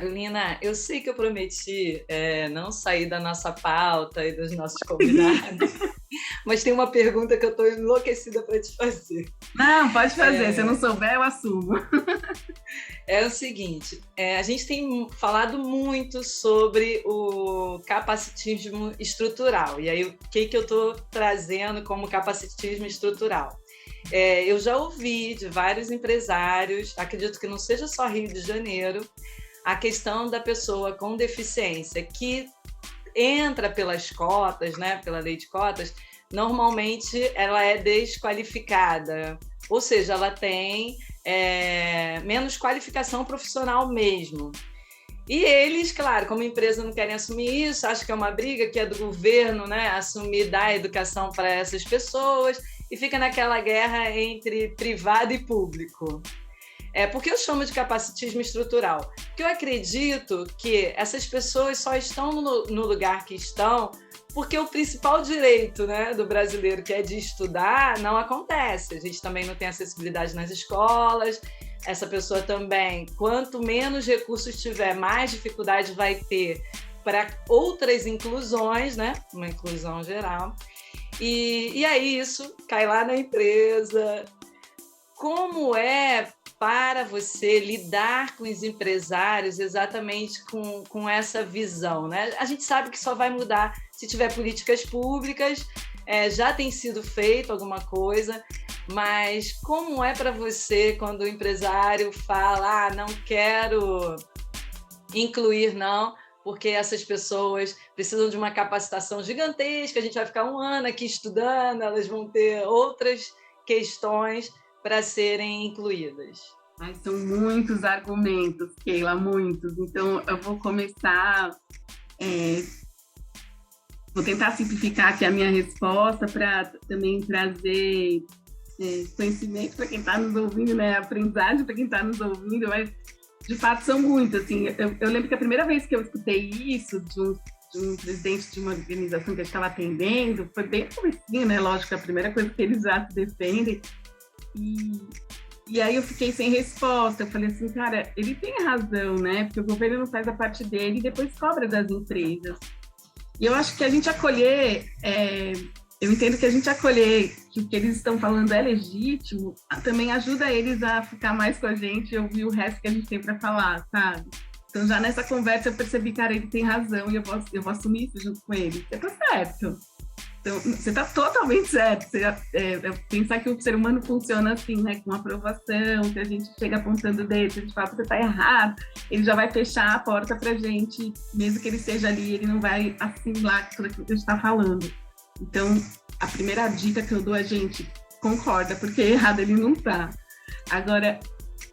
Carolina, eu sei que eu prometi não sair da nossa pauta e dos nossos convidados, mas tem uma pergunta que eu estou enlouquecida para te fazer. Não, pode fazer. Se eu não souber, eu assumo. É o seguinte, a gente tem falado muito sobre o capacitismo estrutural. E aí, o que eu estou trazendo como capacitismo estrutural? Eu já ouvi de vários empresários, acredito que não seja só Rio de Janeiro, a questão da pessoa com deficiência que entra pelas cotas, né, pela lei de cotas, normalmente ela é desqualificada, ou seja, ela tem menos qualificação profissional mesmo. E eles, claro, como empresa não querem assumir isso, acham que é uma briga que é do governo, né, assumir dar educação para essas pessoas, e fica naquela guerra entre privado e público. Por que eu chamo de capacitismo estrutural? Porque eu acredito que essas pessoas só estão no lugar que estão porque o principal direito, né, do brasileiro, que é de estudar, não acontece. A gente também não tem acessibilidade nas escolas. Essa pessoa também, quanto menos recursos tiver, mais dificuldade vai ter para outras inclusões, né? Uma inclusão geral. E aí isso cai lá na empresa. Como é para você lidar com os empresários exatamente com essa visão, né? A gente sabe que só vai mudar se tiver políticas públicas, já tem sido feito alguma coisa, mas como é para você quando o empresário fala, não quero incluir não, porque essas pessoas precisam de uma capacitação gigantesca, a gente vai ficar um ano aqui estudando, elas vão ter outras questões para serem incluídas? São muitos argumentos, Keila, muitos. Então, eu vou começar... vou tentar simplificar aqui a minha resposta para também trazer conhecimento para quem está nos ouvindo, né? Aprendizagem para quem está nos ouvindo, mas, de fato, são muitos. Assim, eu lembro que a primeira vez que eu escutei isso de um presidente de uma organização que eu estava atendendo, foi bem no comecinho, né? Lógico, a primeira coisa que eles já se defendem. E aí eu fiquei sem resposta. Eu falei assim, cara, ele tem razão, né? Porque o governo não faz a parte dele e depois cobra das empresas. E eu acho que a gente acolher, eu entendo que a gente acolher que o que eles estão falando é legítimo, também ajuda eles a ficar mais com a gente e ouvir o resto que a gente tem para falar, sabe? Então já nessa conversa eu percebi, cara, ele tem razão e eu vou assumir isso junto com ele. Você tá certo. Então, você está totalmente certo. Pensar que o ser humano funciona assim, né? Com aprovação, que a gente chega apontando o dedo, a gente fala que você está errado, ele já vai fechar a porta para a gente, mesmo que ele esteja ali, ele não vai assimilar tudo aquilo que a gente está falando. Então, a primeira dica que eu dou é, gente, concorda, porque errado ele não está. Agora,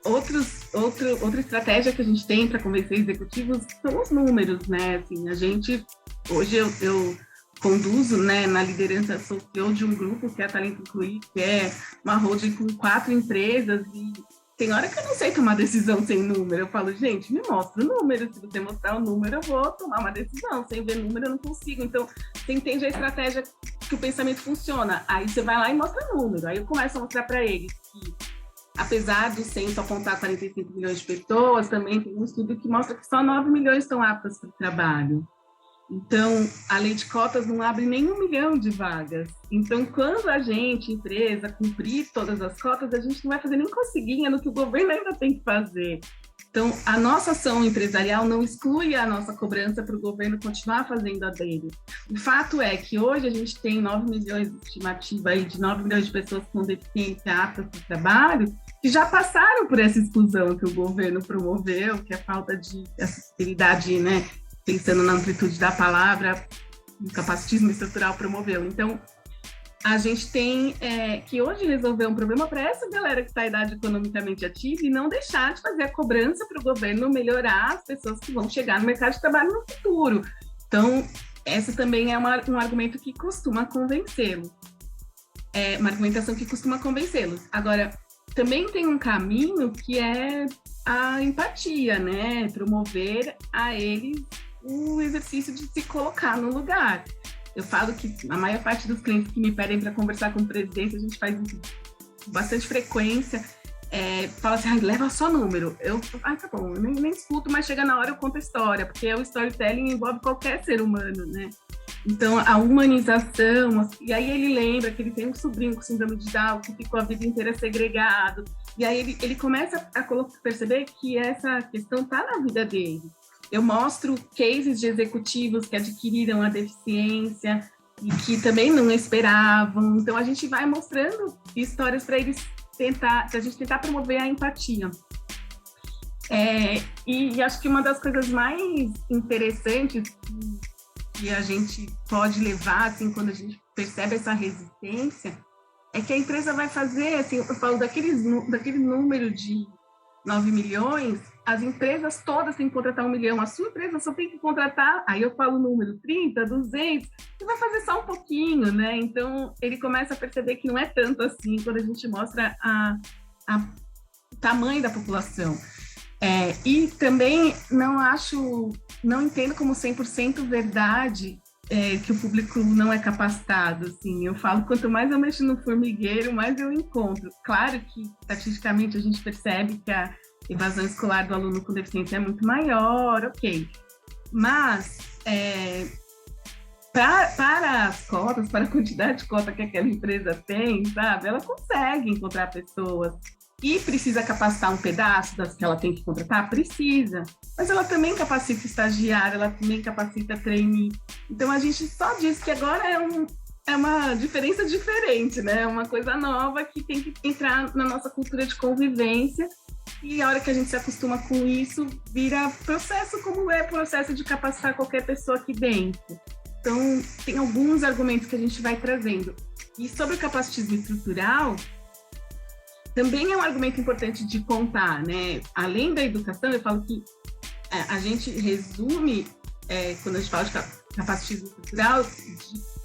outra estratégia que a gente tem para convencer executivos são os números, né? Assim, a gente, hoje eu conduzo, né, na liderança, sou CEO de um grupo que é a Talento Incluir, que é uma holding com 4 empresas, e tem hora que eu não sei tomar decisão sem número. Eu falo, gente, me mostra o número, se você mostrar o número, eu vou tomar uma decisão, sem ver número eu não consigo. Então, você entende a estratégia que o pensamento funciona, aí você vai lá e mostra o número, aí eu começo a mostrar para eles que, apesar do censo apontar 45 milhões de pessoas, também tem um estudo que mostra que só 9 milhões estão aptas para o trabalho. Então, a lei de cotas não abre nem 1 milhão de vagas. Então, quando a gente, empresa, cumprir todas as cotas, a gente não vai fazer nem cosquinha no que o governo ainda tem que fazer. Então, a nossa ação empresarial não exclui a nossa cobrança para o governo continuar fazendo a dele. O fato é que hoje a gente tem 9 milhões de estimativa aí de 9 milhões de pessoas com deficiência aptas para o trabalho, que já passaram por essa exclusão que o governo promoveu, que é a falta de acessibilidade, né? Pensando na amplitude da palavra, o capacitismo estrutural promoveu. Então, a gente tem que hoje resolver um problema para essa galera que está em idade economicamente ativa e não deixar de fazer a cobrança para o governo melhorar as pessoas que vão chegar no mercado de trabalho no futuro. Então, essa também é um argumento que costuma convencê-lo. Uma argumentação que costuma convencê-los. Agora, também tem um caminho que é a empatia, né? Promover a eles o exercício de se colocar no lugar. Eu falo que a maior parte dos clientes que me pedem para conversar com o presidente, a gente faz isso com bastante frequência, fala assim, leva só número. Tá bom, eu nem escuto, mas chega na hora eu conto a história, porque o storytelling envolve qualquer ser humano, né? Então, a humanização, e aí ele lembra que ele tem um sobrinho com síndrome de Down, que ficou a vida inteira segregado, e aí ele começa a perceber que essa questão está na vida dele. Eu mostro cases de executivos que adquiriram a deficiência e que também não esperavam, então a gente vai mostrando histórias para eles para a gente tentar promover a empatia. E acho que uma das coisas mais interessantes que a gente pode levar, assim, quando a gente percebe essa resistência, é que a empresa vai fazer, assim, eu falo daquele número de 9 milhões, as empresas todas têm que contratar 1 milhão, a sua empresa só tem que contratar, aí eu falo o número 30, 200, e vai fazer só um pouquinho, né? Então, ele começa a perceber que não é tanto assim quando a gente mostra o tamanho da população. E também não entendo como 100% verdade que o público não é capacitado, assim. Eu falo, quanto mais eu mexo no formigueiro, mais eu encontro. Claro que, estatisticamente, a gente percebe que a evasão escolar do aluno com deficiência é muito maior, ok. Mas, para as cotas, para a quantidade de cota que aquela empresa tem, sabe, ela consegue encontrar pessoas. E precisa capacitar um pedaço das que ela tem que contratar? Precisa. Mas ela também capacita estagiário, ela também capacita trainee. Então, a gente só diz que agora é uma diferença diferente, né? É uma coisa nova que tem que entrar na nossa cultura de convivência. E a hora que a gente se acostuma com isso, vira processo, como é processo de capacitar qualquer pessoa aqui dentro. Então, tem alguns argumentos que a gente vai trazendo. E sobre o capacitismo estrutural, também é um argumento importante de contar, né? Além da educação, eu falo que a gente resume, quando a gente fala de capacitismo estrutural,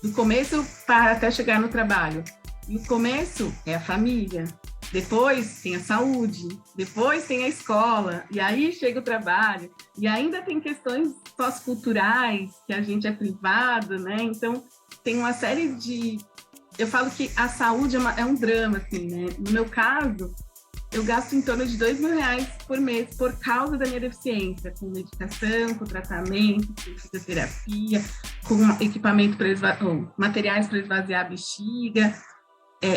do começo para até chegar no trabalho. E o começo é a família, depois tem a saúde, depois tem a escola, e aí chega o trabalho, e ainda tem questões socioculturais, que a gente é privado, né? Então, tem uma série de... Eu falo que a saúde é um drama, assim, né? No meu caso, eu gasto em torno de R$2.000 por mês por causa da minha deficiência, com medicação, com tratamento, com fisioterapia, com equipamento materiais para esvaziar a bexiga.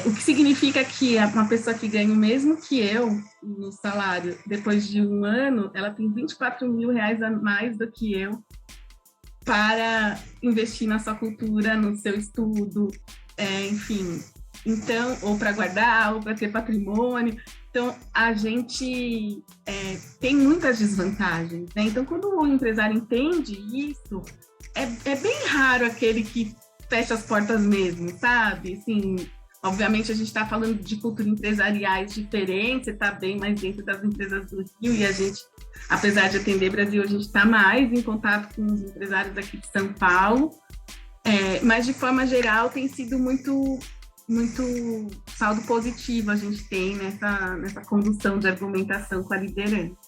O que significa que uma pessoa que ganha o mesmo que eu no salário, depois de um ano, ela tem R$24.000 a mais do que eu para investir na sua cultura, no seu estudo, enfim, então, ou para guardar, ou para ter patrimônio. Então, a gente tem muitas desvantagens, né? Então, quando o empresário entende isso, é bem raro aquele que fecha as portas mesmo, sabe? Assim, obviamente, a gente está falando de cultura empresariais diferentes, você está bem mais dentro das empresas do Rio, e a gente, apesar de atender Brasil, a gente está mais em contato com os empresários aqui de São Paulo. Mas, de forma geral, tem sido muito saldo positivo a gente tem nessa condução de argumentação com a liderança.